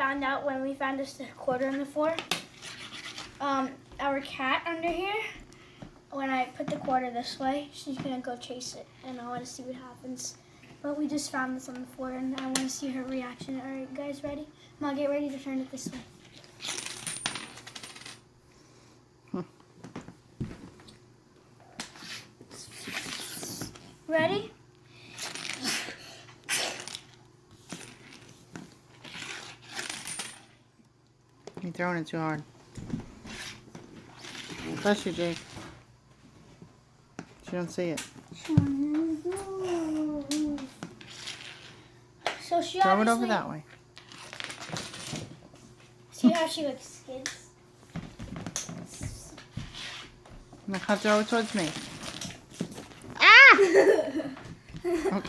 found out when we found this quarter on the floor. Our cat under here, when I put the quarter this way, she's gonna go chase it, and I want to see what happens. But we just found this on the floor, and I want to see her reaction. All right, guys, ready? Mom, get ready to turn it this way. Ready? You're throwing it too hard. Bless you, Jake. She don't see it. So she Throw it obviously, over that way. see how she like skids? Now throw it towards me. Ah! Okay.